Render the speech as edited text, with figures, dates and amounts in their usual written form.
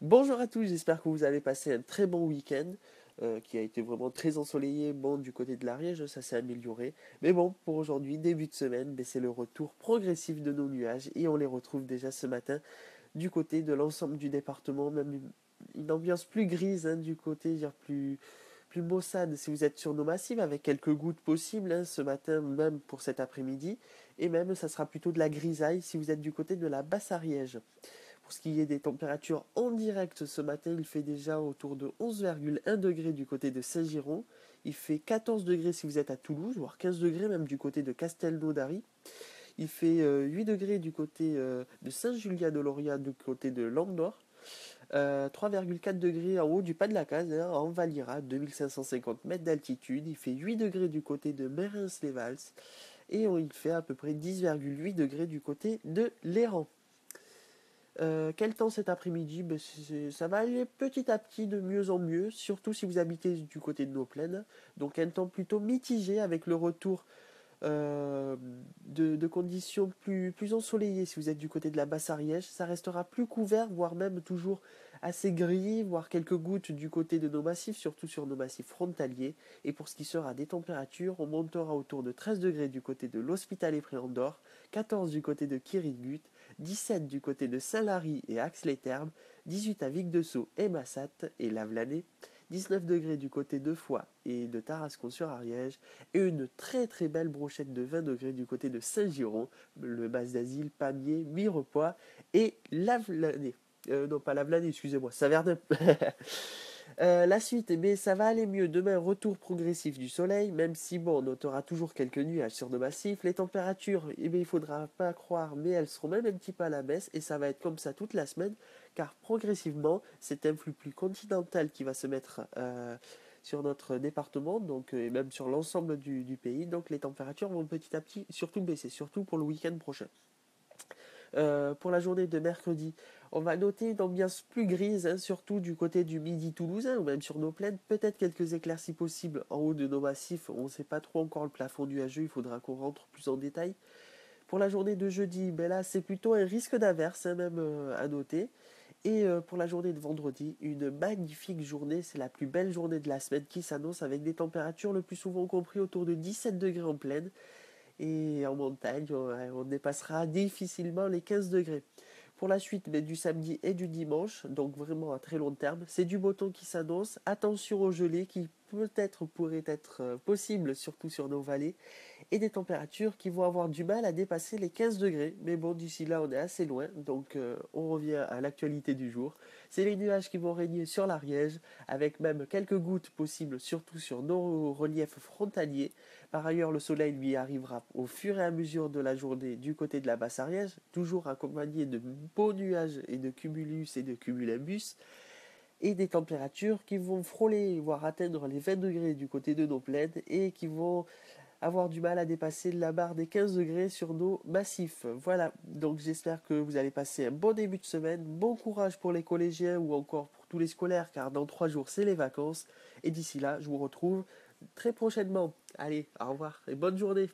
Bonjour à tous, j'espère que vous avez passé un très bon week-end qui a été vraiment très ensoleillé. Bon, du côté de l'Ariège, ça s'est amélioré. Mais bon, pour aujourd'hui, début de semaine, ben, c'est le retour progressif de nos nuages et on les retrouve déjà ce matin du côté de l'ensemble du département, même une ambiance plus grise du côté, dire plus maussade si vous êtes sur nos massifs avec quelques gouttes possibles ce matin, même pour cet après-midi. Et même, ça sera plutôt de la grisaille si vous êtes du côté de la Basse-Ariège. Pour ce qui est des températures en direct ce matin, il fait déjà autour de 11,1 degrés du côté de Saint-Giron. Il fait 14 degrés si vous êtes à Toulouse, voire 15 degrés même du côté de Castelnaudary. Il fait 8 degrés du côté de Saint-Julien-de-Lauria, du côté de Landor. 3,4 degrés en haut du pas de la Case, en Valira, 2550 mètres d'altitude. Il fait 8 degrés du côté de Mérins-les-Vals. Et il fait à peu près 10,8 degrés du côté de l'Héran. Quel temps cet après-midi? Ben, ça va aller petit à petit de mieux en mieux, surtout si vous habitez du côté de nos plaines. Donc un temps plutôt mitigé avec le retour euh, de conditions plus ensoleillées si vous êtes du côté de la Basse-Ariège. Ça restera plus couvert, voire même toujours assez gris, voire quelques gouttes du côté de nos massifs, surtout sur nos massifs frontaliers. Et pour ce qui sera des températures, on montera autour de 13 degrés du côté de l'Hospitalet-Préandorf, 14 du côté de Quirigut, 17 du côté de Saint-Lary et Ax-les-Thermes, 18 à Vic-de-Sceaux et Massat et Lavelanet, 19 degrés du côté de Foix et de Tarascon-sur-Ariège, et une très belle brochette de 20 degrés du côté de Saint-Giron, le Bas d'Asile, Pamiers, Mirepoix et Lavelanet. Non, pas Lavelanet, excusez-moi, Saverdun. La suite, mais ça va aller mieux. Demain, retour progressif du soleil, même si bon, on notera toujours quelques nuages sur nos massifs. Les températures, il faudra pas croire, mais elles seront même un petit peu à la baisse et ça va être comme ça toute la semaine, car progressivement, c'est un flux plus continental qui va se mettre sur notre département, donc et même sur l'ensemble du pays. Donc les températures vont petit à petit surtout baisser, surtout pour le week-end prochain. Pour la journée de mercredi, on va noter une ambiance plus grise, surtout du côté du midi toulousain ou même sur nos plaines. Peut-être quelques éclaircies possibles en haut de nos massifs. On ne sait pas trop encore le plafond nuageux, il faudra qu'on rentre plus en détail. Pour la journée de jeudi, ben là c'est plutôt un risque d'averse même à noter. Et pour la journée de vendredi, une magnifique journée, c'est la plus belle journée de la semaine qui s'annonce avec des températures le plus souvent compris autour de 17 degrés en plaine. Et en montagne, on dépassera difficilement les 15 degrés. Pour la suite, mais du samedi et du dimanche, donc vraiment à très long terme, c'est du beau temps qui s'annonce. Attention aux gelées qui peut-être pourraient être possibles, surtout sur nos vallées, et des températures qui vont avoir du mal à dépasser les 15 degrés. Mais bon, d'ici là, on est assez loin, donc on revient à l'actualité du jour. C'est les nuages qui vont régner sur l'Ariège, avec même quelques gouttes possibles, surtout sur nos reliefs frontaliers. Par ailleurs, le soleil lui arrivera au fur et à mesure de la journée du côté de la Basse-Ariège, toujours accompagné de beaux nuages et de cumulus et de cumulambus, et des températures qui vont frôler, voire atteindre les 20 degrés du côté de nos plaines, et qui vont avoir du mal à dépasser la barre des 15 degrés sur nos massifs. Voilà, donc j'espère que vous allez passer un bon début de semaine, bon courage pour les collégiens ou encore pour tous les scolaires, car dans 3 jours c'est les vacances, et d'ici là, je vous retrouve très prochainement. Allez, au revoir et bonne journée.